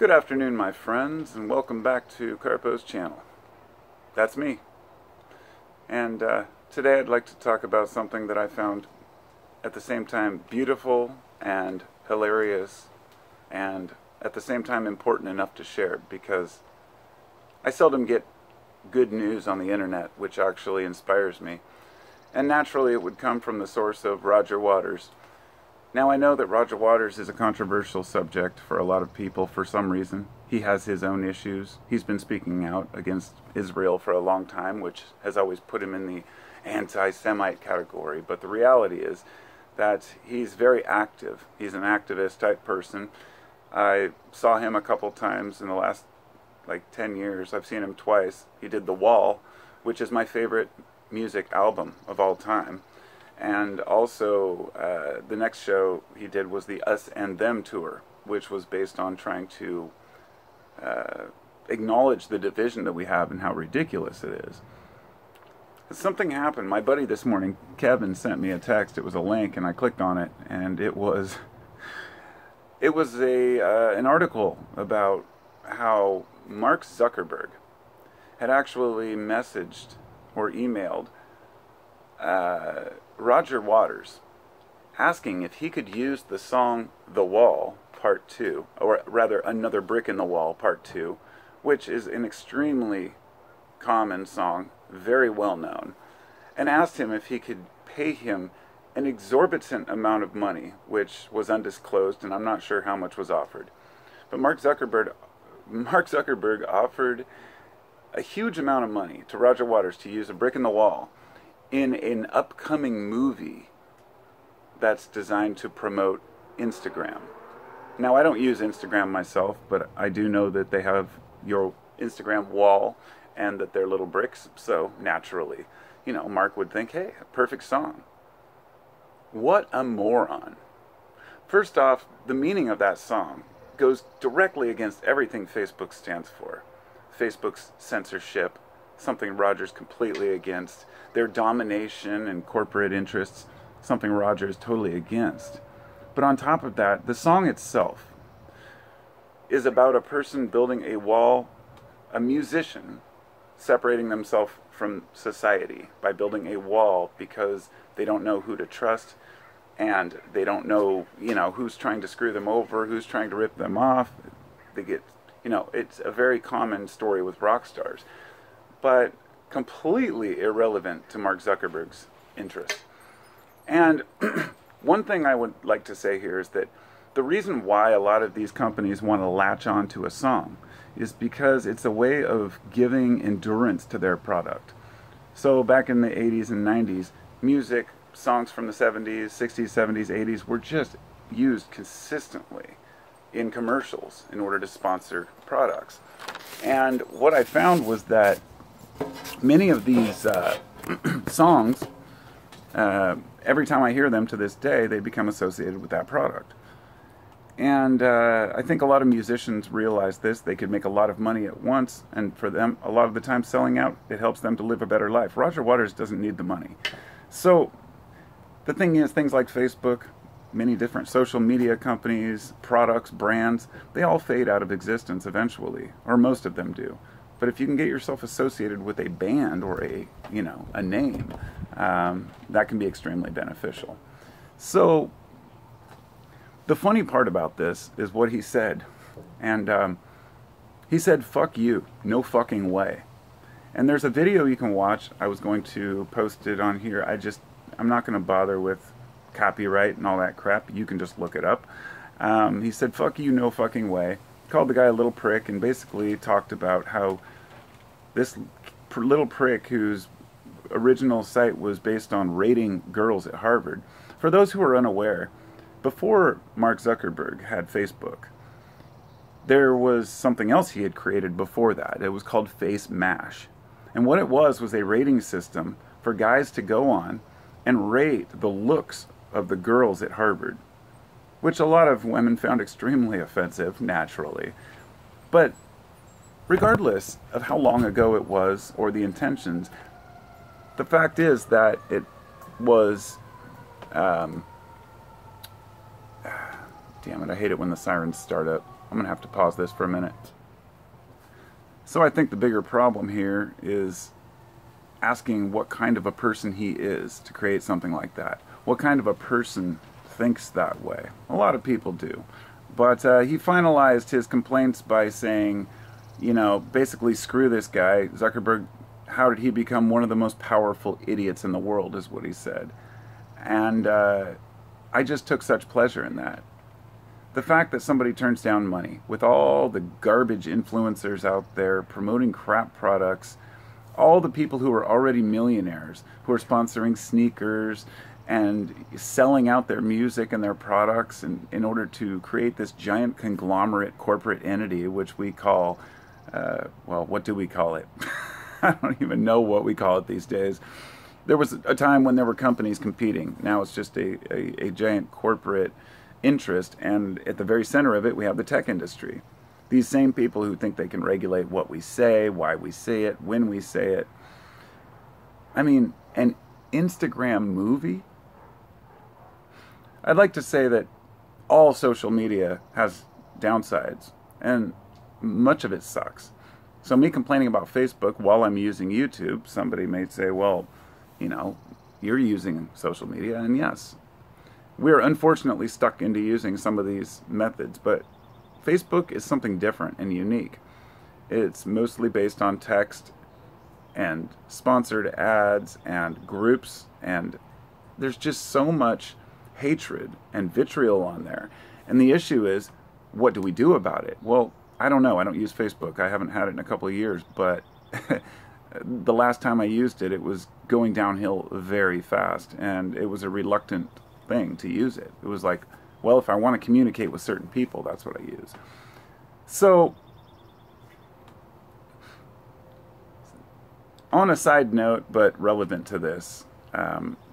Good afternoon, my friends, and welcome back to Carpo's channel. That's me. And today I'd like to talk about something that I found at the same time beautiful and hilarious and at the same time important enough to share, because I seldom get good news on the internet which actually inspires me. And naturally it would come from the source of Roger Waters. Now, I know that Roger Waters is a controversial subject for a lot of people for some reason. He has his own issues. He's been speaking out against Israel for a long time, which has always put him in the anti-Semite category. But the reality is that he's very active. He's an activist type person. I saw him a couple times in the last 10 years. I've seen him twice. He did The Wall, which is my favorite music album of all time. And also, the next show he did was the Us and Them tour, which was based on trying to acknowledge the division that we have and how ridiculous it is. Something happened. My buddy this morning, Kevin, sent me a text. It was a link, and I clicked on it, and it was an article about how Mark Zuckerberg had actually messaged or emailed Roger Waters asking if he could use the song The Wall Part 2, or rather Another Brick in the Wall Part 2, which is an extremely common song, very well known, and asked him if he could pay him an exorbitant amount of money, which was undisclosed, and I'm not sure how much was offered. But Mark Zuckerberg offered a huge amount of money to Roger Waters to use a brick in the wall in an upcoming movie that's designed to promote Instagram. Now, I don't use Instagram myself, but I do know that they have your Instagram wall and that they're little bricks, so naturally, Mark would think, hey, a perfect song. What a moron. First off, the meaning of that song goes directly against everything Facebook stands for. Facebook's censorship, something Roger's completely against. Their domination and corporate interests, something Roger is totally against. But on top of that, the song itself is about a person building a wall, a musician separating themselves from society by building a wall because they don't know who to trust and they don't know, who's trying to screw them over, who's trying to rip them off. They get, it's a very common story with rock stars, but completely irrelevant to Mark Zuckerberg's interests. And one thing I would like to say here is that the reason why a lot of these companies want to latch on to a song is because it's a way of giving endurance to their product. So back in the 80s and 90s, music, songs from the 70s, 60s, 70s, 80s were just used consistently in commercials in order to sponsor products. And what I found was that many of these songs, every time I hear them to this day, they become associated with that product. And I think a lot of musicians realize this. They could make a lot of money at once, and for them, a lot of the time selling out, it helps them to live a better life. Roger Waters doesn't need the money. So the thing is, things like Facebook, many different social media companies, products, brands, they all fade out of existence eventually, or most of them do. But if you can get yourself associated with a band or a name, that can be extremely beneficial. So the funny part about this is what he said. And he said, "Fuck you, no fucking way." And there's a video you can watch. I was going to post it on here. I'm not going to bother with copyright and all that crap. You can just look it up. He said, "Fuck you, no fucking way." Called the guy a little prick and basically talked about how this little prick, whose original site was based on rating girls at Harvard. For those who are unaware, before Mark Zuckerberg had Facebook, there was something else he had created before that. It was called Face Mash. And what it was a rating system for guys to go on and rate the looks of the girls at Harvard, which a lot of women found extremely offensive, naturally. But regardless of how long ago it was or the intentions, the fact is that it was, damn it, I hate it when the sirens start up. I'm going to have to pause this for a minute. So I think the bigger problem here is asking what kind of a person he is to create something like that. What kind of a person thinks that way? A lot of people do. But he finalized his complaints by saying, you know, basically, screw this guy. Zuckerberg, how did he become one of the most powerful idiots in the world, is what he said. And I just took such pleasure in that. The fact that somebody turns down money, with all the garbage influencers out there promoting crap products, all the people who are already millionaires, who are sponsoring sneakers and selling out their music and their products in order to create this giant conglomerate corporate entity, which we call, well, what do we call it? I don't even know what we call it these days. There was a time when there were companies competing. Now it's just a giant corporate interest, and at the very center of it we have the tech industry. These same people who think they can regulate what we say, why we say it, when we say it. I mean, an Instagram movie? I'd like to say that all social media has downsides, and much of it sucks. So me complaining about Facebook while I'm using YouTube, somebody may say, well, you know, you're using social media, and yes, we're unfortunately stuck into using some of these methods, but Facebook is something different and unique. It's mostly based on text and sponsored ads and groups, and there's just so much hatred and vitriol on there. And the issue is, what do we do about it? Well, I don't know. I don't use Facebook. I haven't had it in a couple of years, but the last time I used it, it was going downhill very fast, and it was a reluctant thing to use it. It was like, well, if I want to communicate with certain people, that's what I use. So, on a side note, but relevant to this,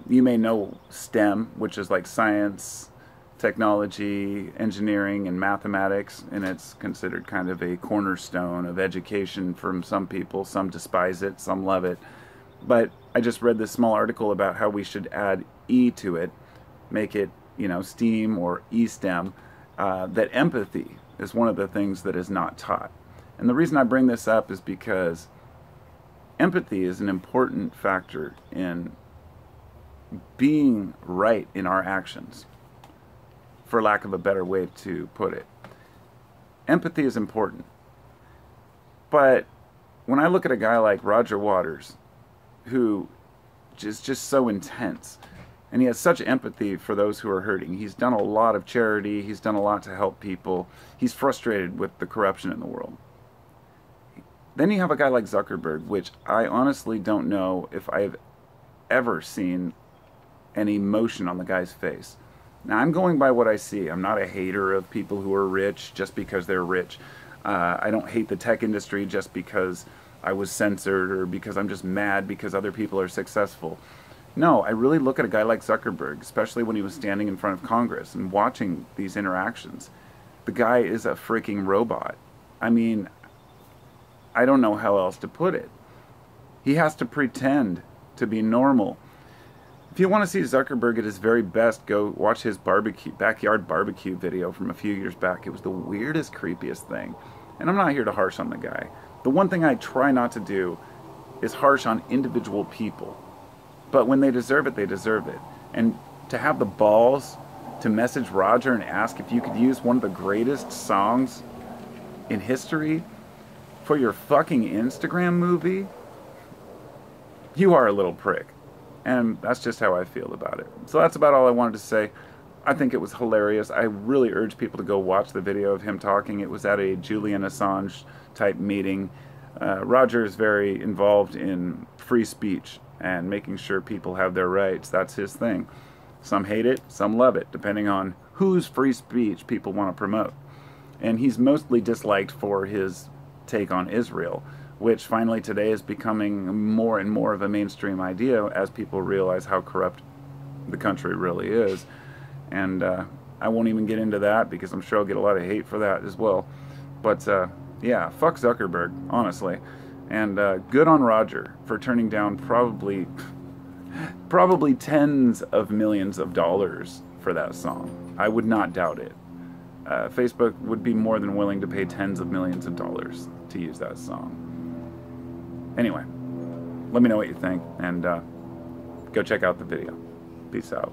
you may know STEM, which is like science, technology, engineering, and mathematics, and it's considered kind of a cornerstone of education from some people. Some despise it, some love it. But I just read this small article about how we should add E to it, make it, you know, STEAM or E-STEM, that empathy is one of the things that is not taught. And the reason I bring this up is because empathy is an important factor in being right in our actions, for lack of a better way to put it. Empathy is important. But when I look at a guy like Roger Waters, who is just so intense, and he has such empathy for those who are hurting. He's done a lot of charity. He's done a lot to help people. He's frustrated with the corruption in the world. Then you have a guy like Zuckerberg, which I honestly don't know if I've ever seen any emotion on the guy's face. Now, I'm going by what I see. I'm not a hater of people who are rich just because they're rich. I don't hate the tech industry just because I was censored or because I'm just mad because other people are successful. No, I really look at a guy like Zuckerberg, especially when he was standing in front of Congress and watching these interactions. The guy is a freaking robot. I mean, I don't know how else to put it. He has to pretend to be normal. If you want to see Zuckerberg at his very best, go watch his backyard barbecue video from a few years back. It was the weirdest, creepiest thing. And I'm not here to harsh on the guy. The one thing I try not to do is harsh on individual people. But when they deserve it, they deserve it. And to have the balls to message Roger and ask if you could use one of the greatest songs in history for your fucking Instagram movie, you are a little prick. And that's just how I feel about it. So that's about all I wanted to say. I think it was hilarious. I really urge people to go watch the video of him talking. It was at a Julian Assange type meeting. Roger is very involved in free speech and making sure people have their rights. That's his thing. Some hate it, some love it, depending on whose free speech people want to promote. And he's mostly disliked for his take on Israel, which finally today is becoming more and more of a mainstream idea as people realize how corrupt the country really is. And I won't even get into that because I'm sure I'll get a lot of hate for that as well. But yeah, fuck Zuckerberg, honestly. And good on Roger for turning down probably tens of millions of dollars for that song. I would not doubt it. Facebook would be more than willing to pay tens of millions of dollars to use that song. Anyway, let me know what you think, and go check out the video. Peace out.